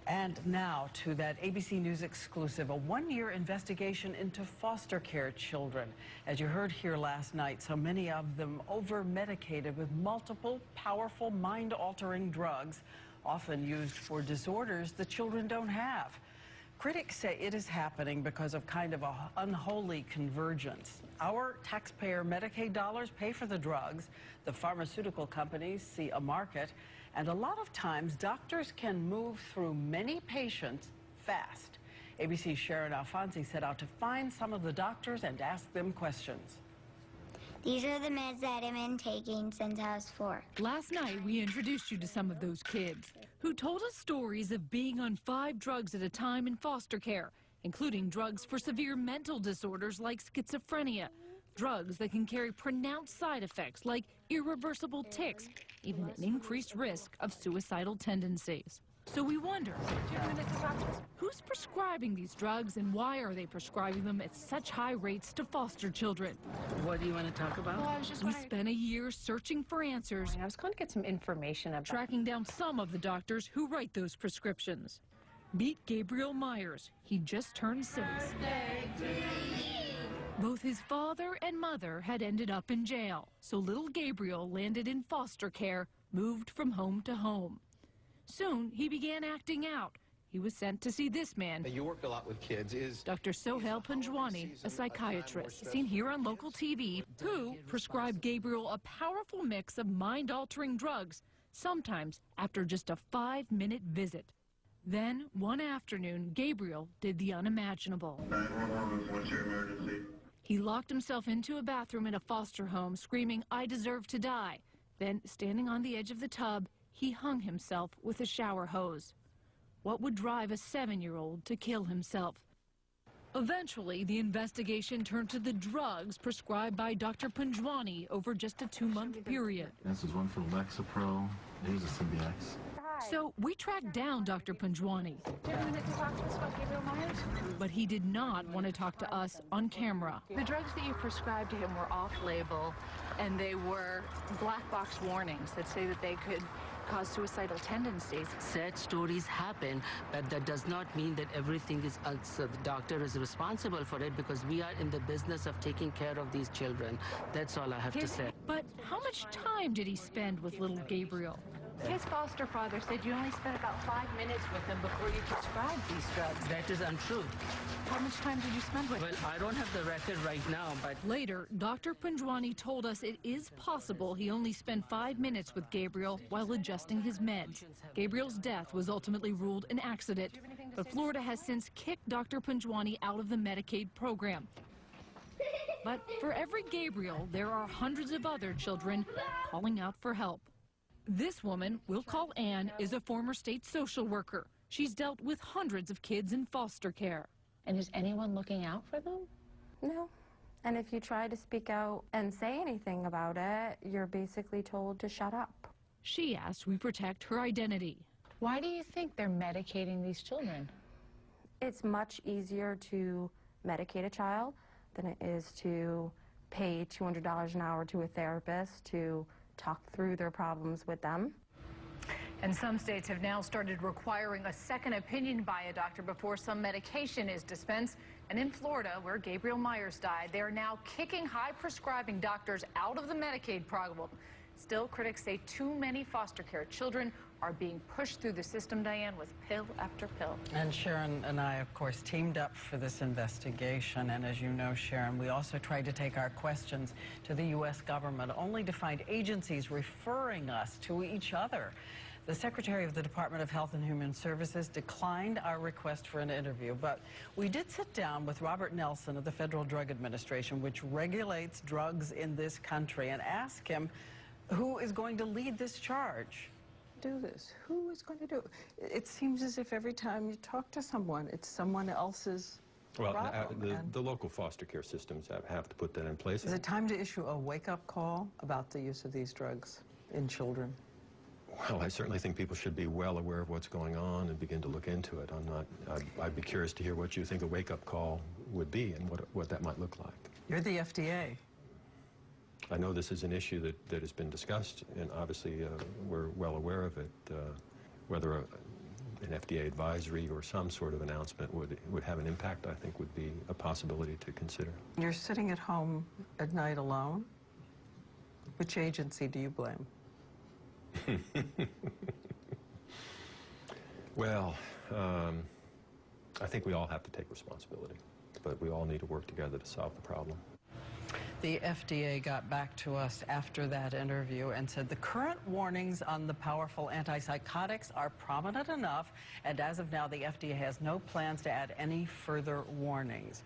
And now to that ABC News exclusive, a one-year investigation into foster care children. As you heard here last night, so many of them over-medicated with multiple powerful mind-altering drugs, often used for disorders the children don't have. Critics say it is happening because of kind of an unholy convergence. Our taxpayer Medicaid dollars pay for the drugs, the pharmaceutical companies see a market, and a lot of times doctors can move through many patients fast. ABC's Sharon Alfonsi set out to find some of the doctors and ask them questions. These are the meds that I've been taking since I was 4. Last night, we introduced you to some of those kids who told us stories of being on 5 drugs at a time in foster care, including drugs for severe mental disorders like schizophrenia, drugs that can carry pronounced side effects like irreversible tics, even an increased risk of suicidal tendencies. So we wonder, who's prescribing these drugs and why are they prescribing them at such high rates to foster children? What do you want to talk about? Well, we spent a year searching for answers. I was going to get some information about tracking down some of the doctors who write those prescriptions. Meet Gabriel Myers. He just turned 6. Both his father and mother had ended up in jail, so little Gabriel landed in foster care, moved from home to home. Soon, he began acting out. He was sent to see this man. You work a lot with kids. Dr. Sohail Panjwani, a psychiatrist, seen here on local TV, who prescribed Gabriel a powerful mix of mind-altering drugs, sometimes after just a 5-minute visit. Then, one afternoon, Gabriel did the unimaginable. 911, what's your emergency? He locked himself into a bathroom in a foster home, screaming, "I deserve to die." Then, standing on the edge of the tub, he hung himself with a shower hose. What would drive a 7-year-old to kill himself? Eventually, the investigation turned to the drugs prescribed by Dr. Panjwani over just a 2-month period. This is one for Lexapro. Here's a Symbiox. So we tracked down Dr. Panjwani. Do you have a minute to talk to us about Gabriel Myers? But he did not want to talk to us on camera. The drugs that you prescribed to him were off-label, and they were black box warnings that say that they could cause suicidal tendencies. Sad stories happen, but that does not mean that everything is so the doctor is responsible for it, because we are in the business of taking care of these children. That's all I have to say. But how much time did he spend with little Gabriel? His foster father said you only spent about 5 minutes with him before you prescribed these drugs. That is untrue. How much time did you spend with him? Well, I don't have the record right now, but Later, Dr. Panjwani told us it is possible he only spent 5 minutes with Gabriel while adjusting his meds. Gabriel's death was ultimately ruled an accident, but Florida has since kicked Dr. Panjwani out of the Medicaid program. But for every Gabriel, there are hundreds of other children calling out for help. This woman, we'll call Ann, is a former state social worker. She's dealt with hundreds of kids in foster care. And is anyone looking out for them? No. And if you try to speak out and say anything about it, you're basically told to shut up. She asked we protect her identity. Why do you think they're medicating these children? It's much easier to medicate a child than it is to pay $200 an hour to a therapist to talk through their problems with them. And some states have now started requiring a second opinion by a doctor before some medication is dispensed. And in Florida, where Gabriel Myers died, they are now kicking high-prescribing doctors out of the Medicaid program. Still, critics say too many foster care children are being pushed through the system, Diane, with pill after pill. And Sharon and I, of course, teamed up for this investigation. And as you know, Sharon, we also tried to take our questions to the U.S. government, only to find agencies referring us to each other. The Secretary of the Department of Health and Human Services declined our request for an interview, but we did sit down with Robert Nelson of the Federal Drug Administration, which regulates drugs in this country, and ask him who is going to lead this charge. Do this? Who is going to do it? It seems as if every time you talk to someone, it's someone else's problem. The local foster care systems have to put that in place. Is it time to issue a wake-up call about the use of these drugs in children? Well, I certainly think people should be well aware of what's going on and begin to look into it. I'd be curious to hear what you think a wake-up call would be and what that might look like. You're the FDA. I know this is an issue that has been discussed, and obviously we're well aware of it. Whether an FDA advisory or some sort of announcement would have an impact, I think would be a possibility to consider. You're sitting at home at night alone. Which agency do you blame? Well, I think we all have to take responsibility, but we all need to work together to solve the problem. The FDA got back to us after that interview and said the current warnings on the powerful antipsychotics are prominent enough, and as of now, the FDA has no plans to add any further warnings.